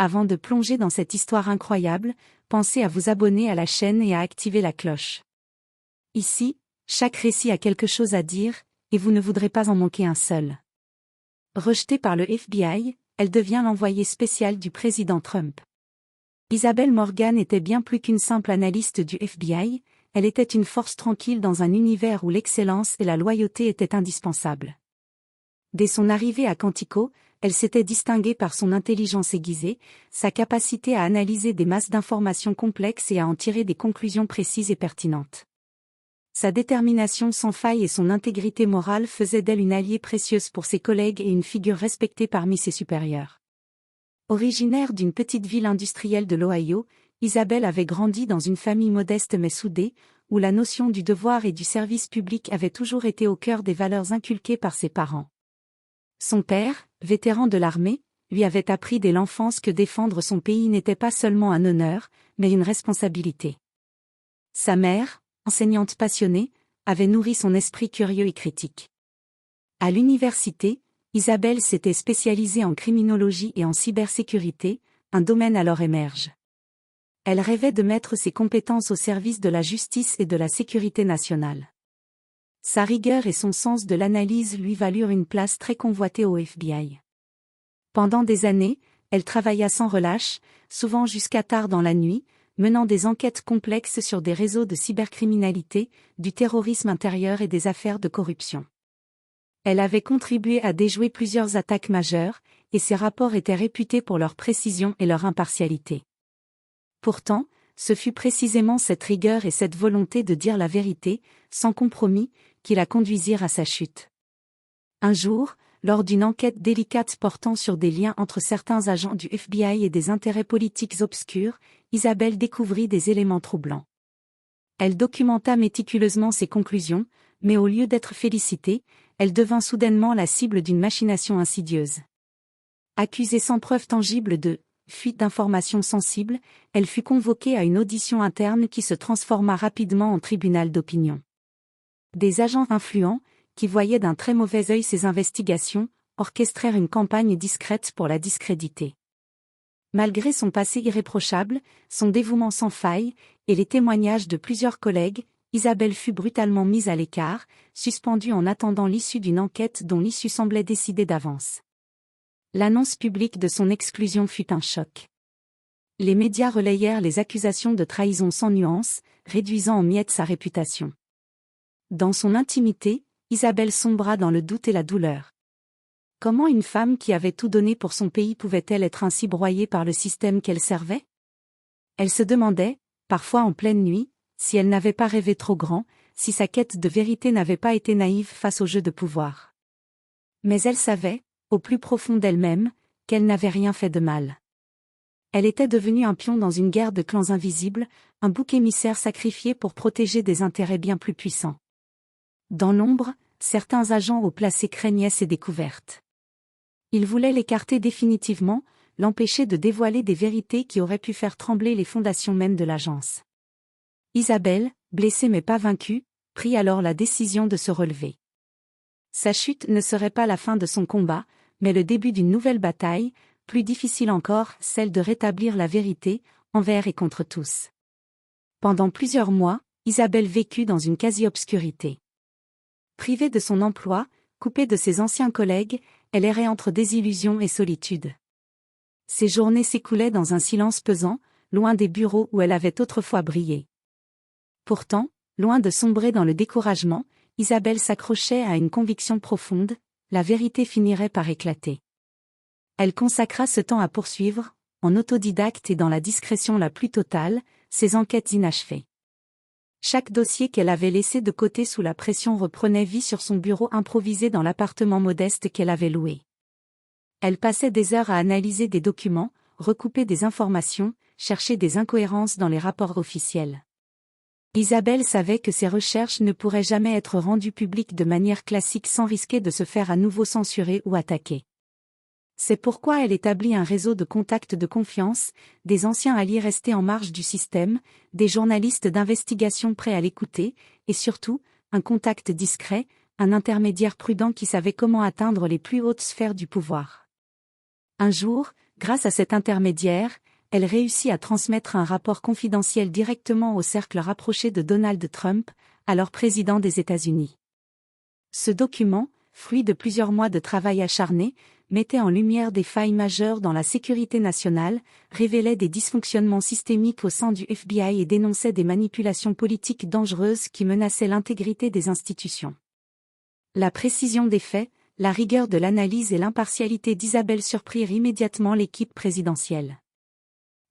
Avant de plonger dans cette histoire incroyable, pensez à vous abonner à la chaîne et à activer la cloche. Ici, chaque récit a quelque chose à dire, et vous ne voudrez pas en manquer un seul. Rejetée par le FBI, elle devient l'envoyée spéciale du président Trump. Isabelle Morgan était bien plus qu'une simple analyste du FBI, elle était une force tranquille dans un univers où l'excellence et la loyauté étaient indispensables. Dès son arrivée à Quantico, elle s'était distinguée par son intelligence aiguisée, sa capacité à analyser des masses d'informations complexes et à en tirer des conclusions précises et pertinentes. Sa détermination sans faille et son intégrité morale faisaient d'elle une alliée précieuse pour ses collègues et une figure respectée parmi ses supérieurs. Originaire d'une petite ville industrielle de l'Ohio, Isabelle avait grandi dans une famille modeste mais soudée, où la notion du devoir et du service public avait toujours été au cœur des valeurs inculquées par ses parents. Son père, vétéran de l'armée, lui avait appris dès l'enfance que défendre son pays n'était pas seulement un honneur, mais une responsabilité. Sa mère, enseignante passionnée, avait nourri son esprit curieux et critique. À l'université, Isabelle s'était spécialisée en criminologie et en cybersécurité, un domaine alors émerge. Elle rêvait de mettre ses compétences au service de la justice et de la sécurité nationale. Sa rigueur et son sens de l'analyse lui valurent une place très convoitée au FBI. Pendant des années, elle travailla sans relâche, souvent jusqu'à tard dans la nuit, menant des enquêtes complexes sur des réseaux de cybercriminalité, du terrorisme intérieur et des affaires de corruption. Elle avait contribué à déjouer plusieurs attaques majeures, et ses rapports étaient réputés pour leur précision et leur impartialité. Pourtant, ce fut précisément cette rigueur et cette volonté de dire la vérité, sans compromis, qui la conduisirent à sa chute. Un jour, lors d'une enquête délicate portant sur des liens entre certains agents du FBI et des intérêts politiques obscurs, Isabelle découvrit des éléments troublants. Elle documenta méticuleusement ses conclusions, mais au lieu d'être félicitée, elle devint soudainement la cible d'une machination insidieuse. Accusée sans preuve tangible de fuite d'informations sensibles, elle fut convoquée à une audition interne qui se transforma rapidement en tribunal d'opinion. Des agents influents, qui voyaient d'un très mauvais œil ses investigations, orchestrèrent une campagne discrète pour la discréditer. Malgré son passé irréprochable, son dévouement sans faille, et les témoignages de plusieurs collègues, Isabelle fut brutalement mise à l'écart, suspendue en attendant l'issue d'une enquête dont l'issue semblait décidée d'avance. L'annonce publique de son exclusion fut un choc. Les médias relayèrent les accusations de trahison sans nuance, réduisant en miettes sa réputation. Dans son intimité, Isabelle sombra dans le doute et la douleur. Comment une femme qui avait tout donné pour son pays pouvait-elle être ainsi broyée par le système qu'elle servait? Elle se demandait, parfois en pleine nuit, si elle n'avait pas rêvé trop grand, si sa quête de vérité n'avait pas été naïve face au jeu de pouvoir. Mais elle savait, au plus profond d'elle-même, qu'elle n'avait rien fait de mal. Elle était devenue un pion dans une guerre de clans invisibles, un bouc émissaire sacrifié pour protéger des intérêts bien plus puissants. Dans l'ombre, certains agents haut placés craignaient ses découvertes. Ils voulaient l'écarter définitivement, l'empêcher de dévoiler des vérités qui auraient pu faire trembler les fondations mêmes de l'agence. Isabelle, blessée mais pas vaincue, prit alors la décision de se relever. Sa chute ne serait pas la fin de son combat, mais le début d'une nouvelle bataille, plus difficile encore, celle de rétablir la vérité, envers et contre tous. Pendant plusieurs mois, Isabelle vécut dans une quasi-obscurité. Privée de son emploi, coupée de ses anciens collègues, elle errait entre désillusion et solitude. Ses journées s'écoulaient dans un silence pesant, loin des bureaux où elle avait autrefois brillé. Pourtant, loin de sombrer dans le découragement, Isabelle s'accrochait à une conviction profonde, la vérité finirait par éclater. Elle consacra ce temps à poursuivre, en autodidacte et dans la discrétion la plus totale, ses enquêtes inachevées. Chaque dossier qu'elle avait laissé de côté sous la pression reprenait vie sur son bureau improvisé dans l'appartement modeste qu'elle avait loué. Elle passait des heures à analyser des documents, recouper des informations, chercher des incohérences dans les rapports officiels. Isabelle savait que ses recherches ne pourraient jamais être rendues publiques de manière classique sans risquer de se faire à nouveau censurer ou attaquer. C'est pourquoi elle établit un réseau de contacts de confiance, des anciens alliés restés en marge du système, des journalistes d'investigation prêts à l'écouter, et surtout, un contact discret, un intermédiaire prudent qui savait comment atteindre les plus hautes sphères du pouvoir. Un jour, Grâce à cet intermédiaire, elle réussit à transmettre un rapport confidentiel directement au cercle rapproché de Donald Trump, alors président des États-Unis. Ce document, fruit de plusieurs mois de travail acharné, mettait en lumière des failles majeures dans la sécurité nationale, révélait des dysfonctionnements systémiques au sein du FBI et dénonçait des manipulations politiques dangereuses qui menaçaient l'intégrité des institutions. La précision des faits, la rigueur de l'analyse et l'impartialité d'Isabelle surprirent immédiatement l'équipe présidentielle.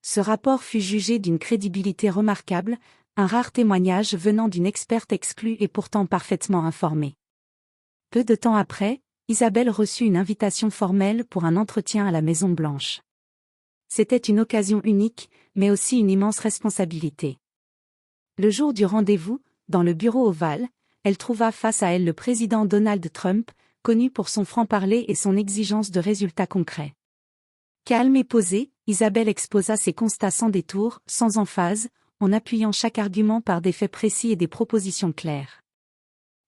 Ce rapport fut jugé d'une crédibilité remarquable, un rare témoignage venant d'une experte exclue et pourtant parfaitement informée. Peu de temps après, Isabelle reçut une invitation formelle pour un entretien à la Maison-Blanche. C'était une occasion unique, mais aussi une immense responsabilité. Le jour du rendez-vous, dans le bureau ovale, elle trouva face à elle le président Donald Trump, connu pour son franc-parler et son exigence de résultats concrets. Calme et posée, Isabelle exposa ses constats sans détour, sans emphase, en appuyant chaque argument par des faits précis et des propositions claires.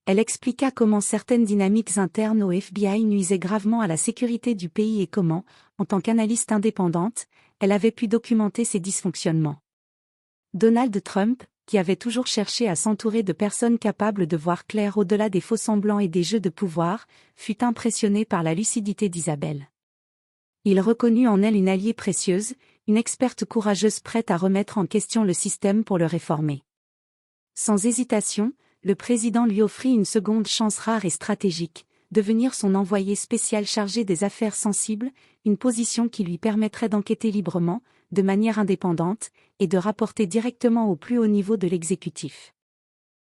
Elle expliqua comment certaines dynamiques internes au FBI nuisaient gravement à la sécurité du pays et comment, en tant qu'analyste indépendante, elle avait pu documenter ces dysfonctionnements. Donald Trump, qui avait toujours cherché à s'entourer de personnes capables de voir clair au-delà des faux-semblants et des jeux de pouvoir, fut impressionné par la lucidité d'Isabelle. Il reconnut en elle une alliée précieuse, une experte courageuse prête à remettre en question le système pour le réformer. Sans hésitation, le président lui offrit une seconde chance rare et stratégique, devenir son envoyé spécial chargé des affaires sensibles, une position qui lui permettrait d'enquêter librement, de manière indépendante, et de rapporter directement au plus haut niveau de l'exécutif.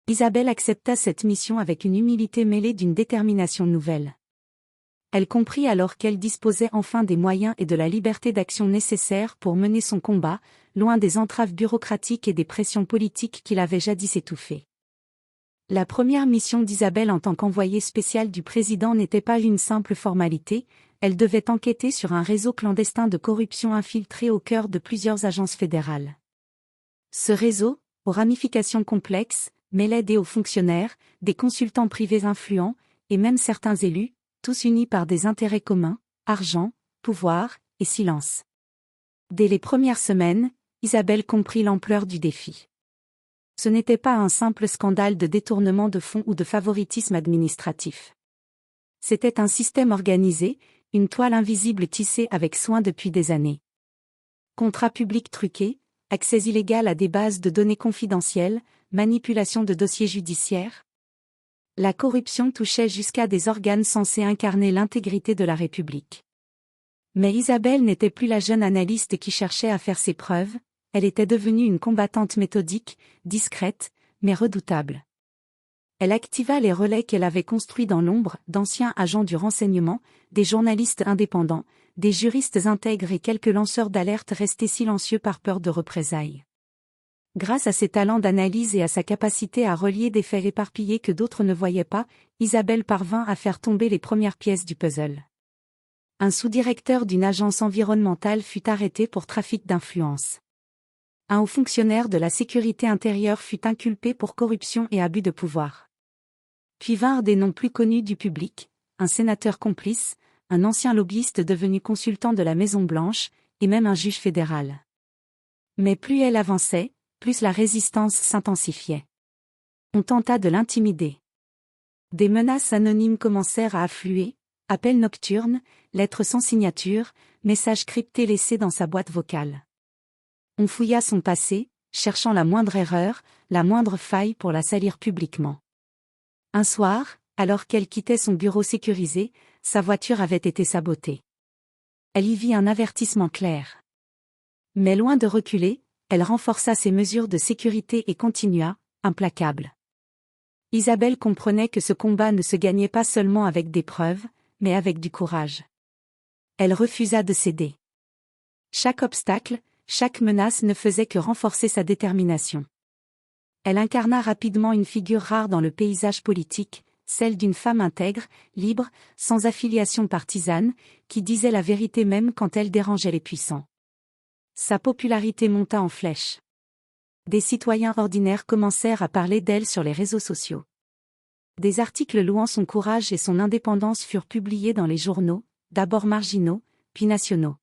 Isabelle accepta cette mission avec une humilité mêlée d'une détermination nouvelle. Elle comprit alors qu'elle disposait enfin des moyens et de la liberté d'action nécessaires pour mener son combat, loin des entraves bureaucratiques et des pressions politiques qui l'avaient jadis étouffée. La première mission d'Isabelle en tant qu'envoyée spéciale du président n'était pas une simple formalité, elle devait enquêter sur un réseau clandestin de corruption infiltré au cœur de plusieurs agences fédérales. Ce réseau, aux ramifications complexes, mêlait des hauts fonctionnaires, des consultants privés influents, et même certains élus, tous unis par des intérêts communs, argent, pouvoir et silence. Dès les premières semaines, Isabelle comprit l'ampleur du défi. Ce n'était pas un simple scandale de détournement de fonds ou de favoritisme administratif. C'était un système organisé, une toile invisible tissée avec soin depuis des années. Contrats publics truqués, accès illégal à des bases de données confidentielles, manipulation de dossiers judiciaires. La corruption touchait jusqu'à des organes censés incarner l'intégrité de la République. Mais Isabelle n'était plus la jeune analyste qui cherchait à faire ses preuves, elle était devenue une combattante méthodique, discrète, mais redoutable. Elle activa les relais qu'elle avait construits dans l'ombre, d'anciens agents du renseignement, des journalistes indépendants, des juristes intègres et quelques lanceurs d'alerte restés silencieux par peur de représailles. Grâce à ses talents d'analyse et à sa capacité à relier des faits éparpillés que d'autres ne voyaient pas, Isabelle parvint à faire tomber les premières pièces du puzzle. Un sous-directeur d'une agence environnementale fut arrêté pour trafic d'influence. Un haut fonctionnaire de la sécurité intérieure fut inculpé pour corruption et abus de pouvoir. Puis vinrent des noms plus connus du public, un sénateur complice, un ancien lobbyiste devenu consultant de la Maison-Blanche, et même un juge fédéral. Mais plus elle avançait, plus la résistance s'intensifiait. On tenta de l'intimider. Des menaces anonymes commencèrent à affluer, appels nocturnes, lettres sans signature, messages cryptés laissés dans sa boîte vocale. On fouilla son passé, cherchant la moindre erreur, la moindre faille pour la salir publiquement. Un soir, alors qu'elle quittait son bureau sécurisé, sa voiture avait été sabotée. Elle y vit un avertissement clair. Mais loin de reculer, elle renforça ses mesures de sécurité et continua, implacable. Isabelle comprenait que ce combat ne se gagnait pas seulement avec des preuves, mais avec du courage. Elle refusa de céder. Chaque obstacle, chaque menace ne faisait que renforcer sa détermination. Elle incarna rapidement une figure rare dans le paysage politique, celle d'une femme intègre, libre, sans affiliation partisane, qui disait la vérité même quand elle dérangeait les puissants. Sa popularité monta en flèche. Des citoyens ordinaires commencèrent à parler d'elle sur les réseaux sociaux. Des articles louant son courage et son indépendance furent publiés dans les journaux, d'abord marginaux, puis nationaux.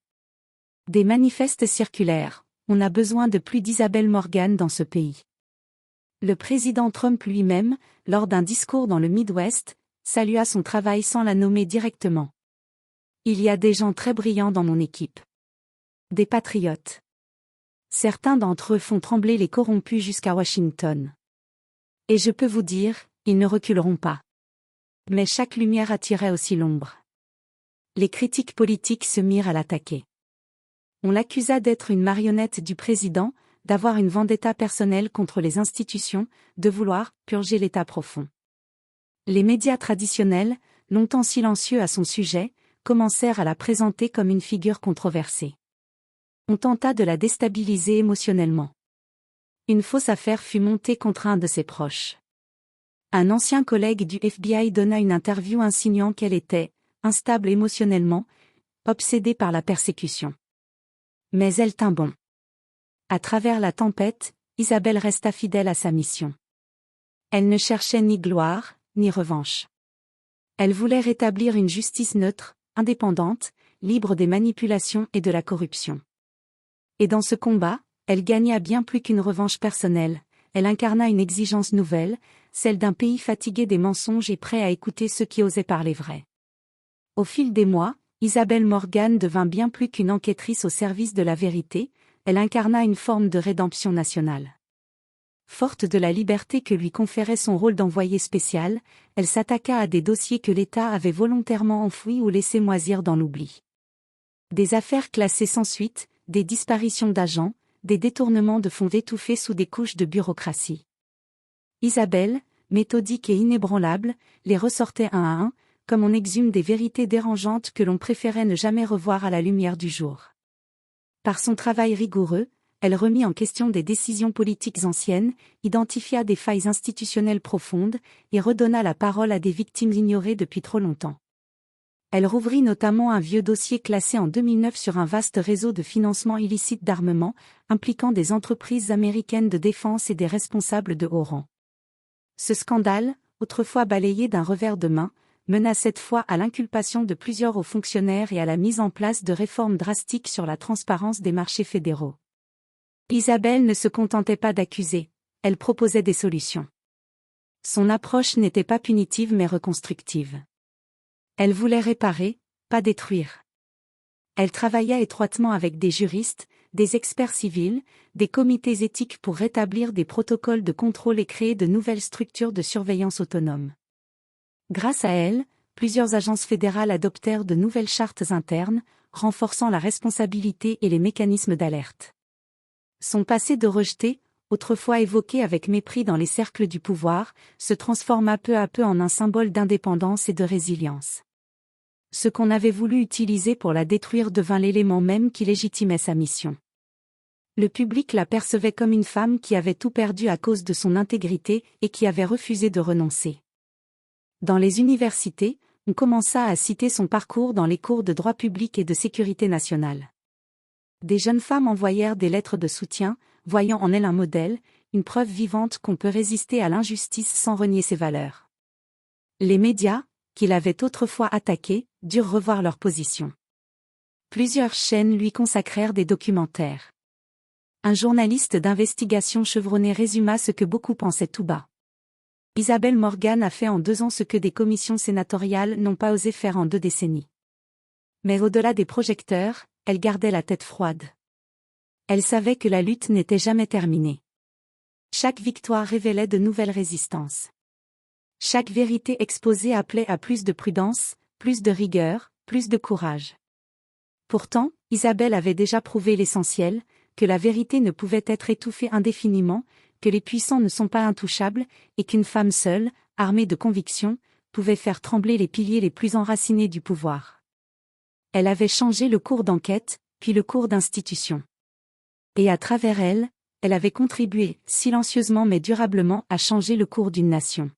Des manifestes circulaires. On a besoin de plus d'Isabelle Morgan dans ce pays. Le président Trump lui-même, lors d'un discours dans le Midwest, salua son travail sans la nommer directement. Il y a des gens très brillants dans mon équipe. Des patriotes. Certains d'entre eux font trembler les corrompus jusqu'à Washington. Et je peux vous dire, ils ne reculeront pas. Mais chaque lumière attirait aussi l'ombre. Les critiques politiques se mirent à l'attaquer. On l'accusa d'être une marionnette du président, d'avoir une vendetta personnelle contre les institutions, de vouloir purger l'État profond. Les médias traditionnels, longtemps silencieux à son sujet, commencèrent à la présenter comme une figure controversée. On tenta de la déstabiliser émotionnellement. Une fausse affaire fut montée contre un de ses proches. Un ancien collègue du FBI donna une interview insinuant qu'elle était instable émotionnellement, obsédée par la persécution. Mais elle tint bon. À travers la tempête, Isabelle resta fidèle à sa mission. Elle ne cherchait ni gloire, ni revanche. Elle voulait rétablir une justice neutre, indépendante, libre des manipulations et de la corruption. Et dans ce combat, elle gagna bien plus qu'une revanche personnelle, elle incarna une exigence nouvelle, celle d'un pays fatigué des mensonges et prêt à écouter ceux qui osaient parler vrai. Au fil des mois, Isabelle Morgan devint bien plus qu'une enquêtrice au service de la vérité, elle incarna une forme de rédemption nationale. Forte de la liberté que lui conférait son rôle d'envoyée spéciale, elle s'attaqua à des dossiers que l'État avait volontairement enfouis ou laissés moisir dans l'oubli. Des affaires classées sans suite, des disparitions d'agents, des détournements de fonds étouffés sous des couches de bureaucratie. Isabelle, méthodique et inébranlable, les ressortait un à un, comme on exhume des vérités dérangeantes que l'on préférait ne jamais revoir à la lumière du jour. Par son travail rigoureux, elle remit en question des décisions politiques anciennes, identifia des failles institutionnelles profondes, et redonna la parole à des victimes ignorées depuis trop longtemps. Elle rouvrit notamment un vieux dossier classé en 2009 sur un vaste réseau de financement illicite d'armement, impliquant des entreprises américaines de défense et des responsables de haut rang. Ce scandale, autrefois balayé d'un revers de main, mena cette fois à l'inculpation de plusieurs hauts fonctionnaires et à la mise en place de réformes drastiques sur la transparence des marchés fédéraux. Isabelle ne se contentait pas d'accuser, elle proposait des solutions. Son approche n'était pas punitive mais reconstructive. Elle voulait réparer, pas détruire. Elle travailla étroitement avec des juristes, des experts civils, des comités éthiques pour rétablir des protocoles de contrôle et créer de nouvelles structures de surveillance autonomes. Grâce à elle, plusieurs agences fédérales adoptèrent de nouvelles chartes internes, renforçant la responsabilité et les mécanismes d'alerte. Son passé de rejeté, autrefois évoqué avec mépris dans les cercles du pouvoir, se transforma peu à peu en un symbole d'indépendance et de résilience. Ce qu'on avait voulu utiliser pour la détruire devint l'élément même qui légitimait sa mission. Le public la percevait comme une femme qui avait tout perdu à cause de son intégrité et qui avait refusé de renoncer. Dans les universités, on commença à citer son parcours dans les cours de droit public et de sécurité nationale. Des jeunes femmes envoyèrent des lettres de soutien, voyant en elle un modèle, une preuve vivante qu'on peut résister à l'injustice sans renier ses valeurs. Les médias, qui l'avaient autrefois attaquée, durent revoir leur position. Plusieurs chaînes lui consacrèrent des documentaires. Un journaliste d'investigation chevronné résuma ce que beaucoup pensaient tout bas. Isabelle Morgan a fait en 2 ans ce que des commissions sénatoriales n'ont pas osé faire en 2 décennies. Mais au-delà des projecteurs, elle gardait la tête froide. Elle savait que la lutte n'était jamais terminée. Chaque victoire révélait de nouvelles résistances. Chaque vérité exposée appelait à plus de prudence, plus de rigueur, plus de courage. Pourtant, Isabelle avait déjà prouvé l'essentiel, que la vérité ne pouvait être étouffée indéfiniment, que les puissants ne sont pas intouchables, et qu'une femme seule, armée de conviction, pouvait faire trembler les piliers les plus enracinés du pouvoir. Elle avait changé le cours d'enquête, puis le cours d'institution. Et à travers elle, elle avait contribué, silencieusement mais durablement, à changer le cours d'une nation.